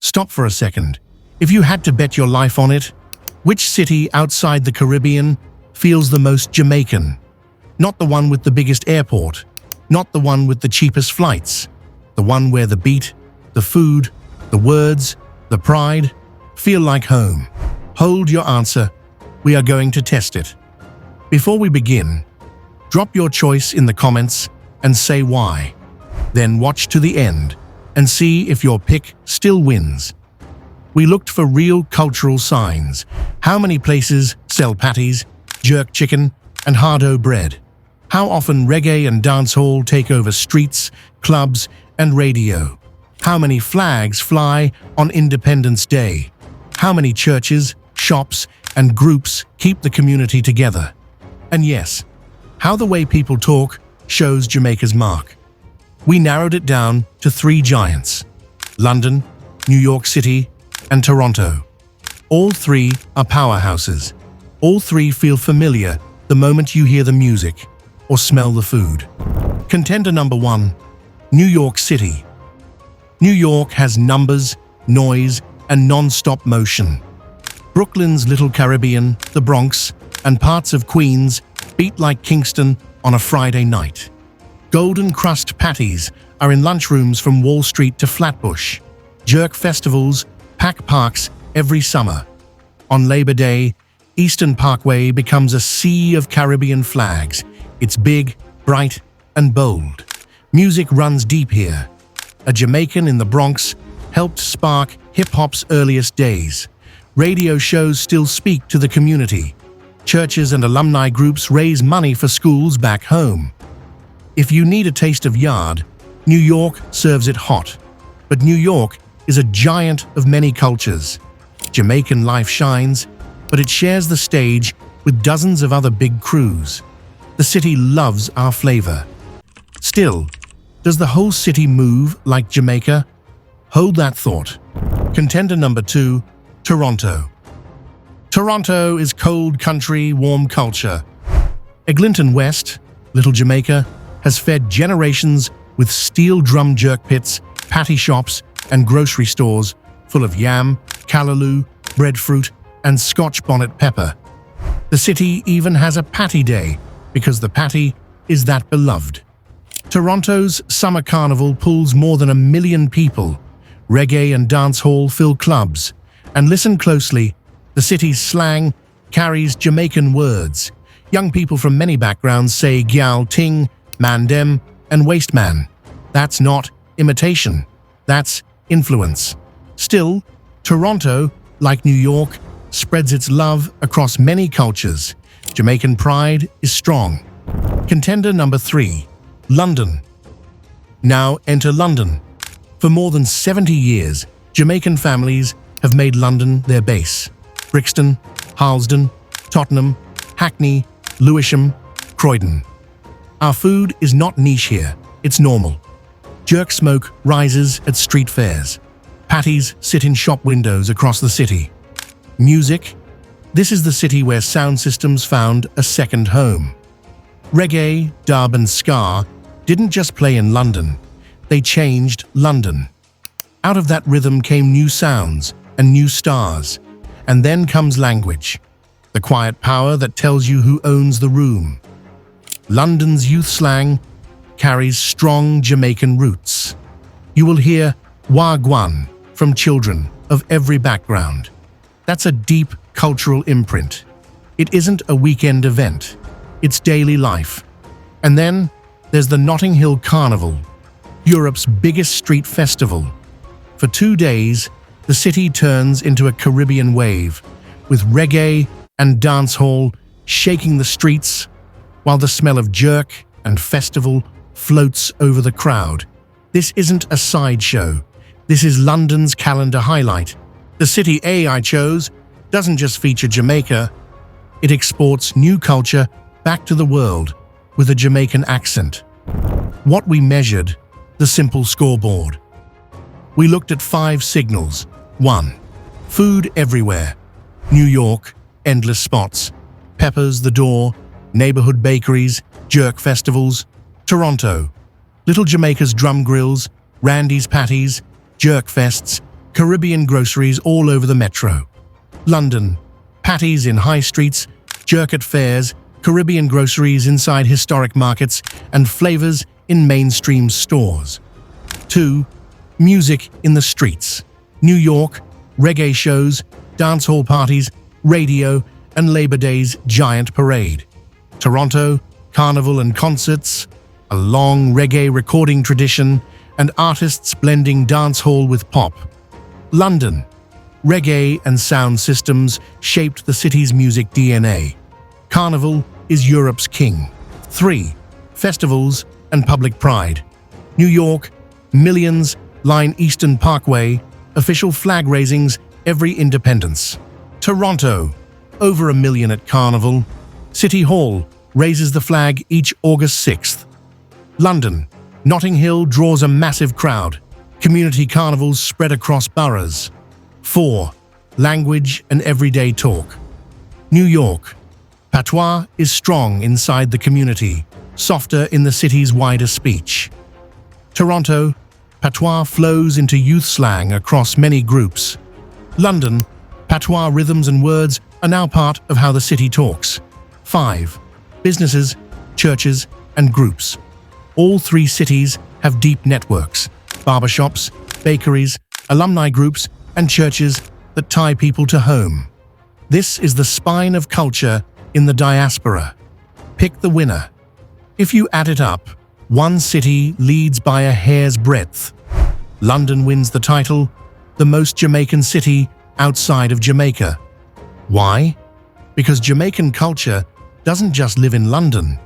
Stop for a second. If you had to bet your life on it, which city outside the Caribbean feels the most Jamaican? Not the one with the biggest airport, not the one with the cheapest flights, the one where the beat, the food, the words, the pride feel like home. Hold your answer. We are going to test it. Before we begin, drop your choice in the comments and say why. Then watch to the end and see if your pick still wins. We looked for real cultural signs. How many places sell patties, jerk chicken, and hardo bread? How often reggae and dancehall take over streets, clubs, and radio? How many flags fly on Independence Day? How many churches, shops, and groups keep the community together? And yes, how the way people talk shows Jamaica's mark. We narrowed it down to 3 giants: London, New York City, and Toronto. All 3 are powerhouses. All 3 feel familiar the moment you hear the music or smell the food. Contender number 1, New York City. New York has numbers, noise, and non-stop motion. Brooklyn's Little Caribbean, the Bronx, and parts of Queens beat like Kingston on a Friday night. Golden crust patties are in lunchrooms from Wall Street to Flatbush. Jerk festivals pack parks every summer. On Labor Day, Eastern Parkway becomes a sea of Caribbean flags. It's big, bright, and bold. Music runs deep here. A Jamaican in the Bronx helped spark hip-hop's earliest days. Radio shows still speak to the community. Churches and alumni groups raise money for schools back home. If you need a taste of yard, New York serves it hot. But New York is a giant of many cultures. Jamaican life shines, but it shares the stage with dozens of other big crews. The city loves our flavor. Still, does the whole city move like Jamaica? Hold that thought. Contender number 2, Toronto. Toronto is cold country, warm culture. Eglinton West, Little Jamaica, has fed generations with steel drum jerk pits, patty shops, and grocery stores full of yam, callaloo, breadfruit, and Scotch bonnet pepper. The city even has a patty day because the patty is that beloved. Toronto's summer carnival pulls more than 1 million people. Reggae and dancehall fill clubs. And listen closely, the city's slang carries Jamaican words. Young people from many backgrounds say gyal ting, mandem, and waste man. That's not imitation. That's influence. Still, Toronto, like New York, spreads its love across many cultures. Jamaican pride is strong. Contender number 3, London. Now enter London. For more than 70 years, Jamaican families have made London their base. Brixton, Harlesden, Tottenham, Hackney, Lewisham, Croydon. Our food is not niche here, it's normal. Jerk smoke rises at street fairs. Patties sit in shop windows across the city. Music? This is the city where sound systems found a second home. Reggae, dub, and ska didn't just play in London, they changed London. Out of that rhythm came new sounds and new stars. And then comes language, the quiet power that tells you who owns the room. London's youth slang carries strong Jamaican roots. You will hear wagwan from children of every background. That's a deep cultural imprint. It isn't a weekend event, it's daily life. And then there's the Notting Hill Carnival, Europe's biggest street festival. For 2 days, the city turns into a Caribbean wave, with reggae and dancehall shaking the streets, while the smell of jerk and festival floats over the crowd. This isn't a sideshow. This is London's calendar highlight. The city I chose doesn't just feature Jamaica, it exports new culture back to the world with a Jamaican accent. What we measured, the simple scoreboard. We looked at 5 signals. 1. Food everywhere. New York, endless spots. Peppers the door, neighborhood bakeries, jerk festivals. Toronto, Little Jamaica's drum grills, Randy's patties, jerk fests, Caribbean groceries all over the metro. London, patties in high streets, jerk at fairs, Caribbean groceries inside historic markets, and flavors in mainstream stores. 2. Music in the streets. New York, reggae shows, dancehall parties, radio, and Labor Day's giant parade. Toronto, carnival and concerts, a long reggae recording tradition, and artists blending dancehall with pop. London, reggae and sound systems shaped the city's music DNA. Carnival is Europe's king. 3. Festivals and public pride. New York, millions line Eastern Parkway, official flag raisings every Independence. Toronto, over 1 million at Carnival. City Hall raises the flag each August 6th. London, Notting Hill draws a massive crowd. Community carnivals spread across boroughs. 4. Language and everyday talk. New York, Patois is strong inside the community, softer in the city's wider speech. Toronto, Patois flows into youth slang across many groups. London, Patois rhythms and words are now part of how the city talks. 5. Businesses, churches, and groups. All 3 cities have deep networks, barbershops, bakeries, alumni groups, and churches that tie people to home. This is the spine of culture in the diaspora. Pick the winner. If you add it up, one city leads by a hair's breadth. London wins the title, the most Jamaican city outside of Jamaica. Why? Because Jamaican culture doesn't just live in London.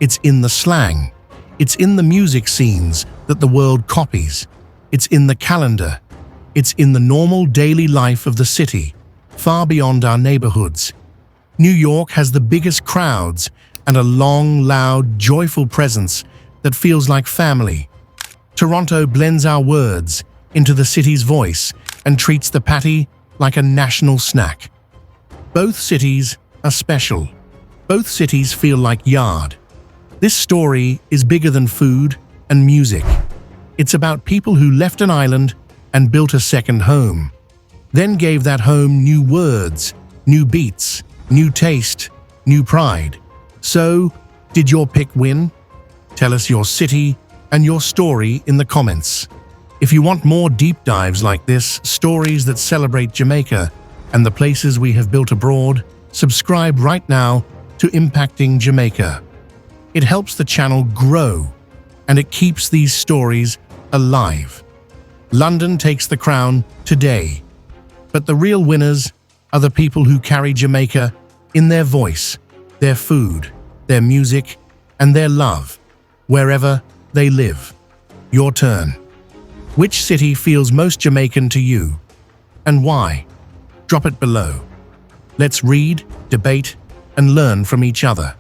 It's in the slang. It's in the music scenes that the world copies. It's in the calendar. It's in the normal daily life of the city, far beyond our neighborhoods. New York has the biggest crowds and a long, loud, joyful presence that feels like family. Toronto blends our words into the city's voice and treats the patty like a national snack. Both cities are special. Both cities feel like yard. This story is bigger than food and music. It's about people who left an island and built a second home, then gave that home new words, new beats, new taste, new pride. So, did your pick win? Tell us your city and your story in the comments. If you want more deep dives like this, stories that celebrate Jamaica and the places we have built abroad, subscribe right now to Impacting Jamaica. It helps the channel grow, and it keeps these stories alive. London takes the crown today, but the real winners are the people who carry Jamaica in their voice, their food, their music, and their love, wherever they live. Your turn. Which city feels most Jamaican to you, and why? Drop it below. Let's read, debate, and learn from each other.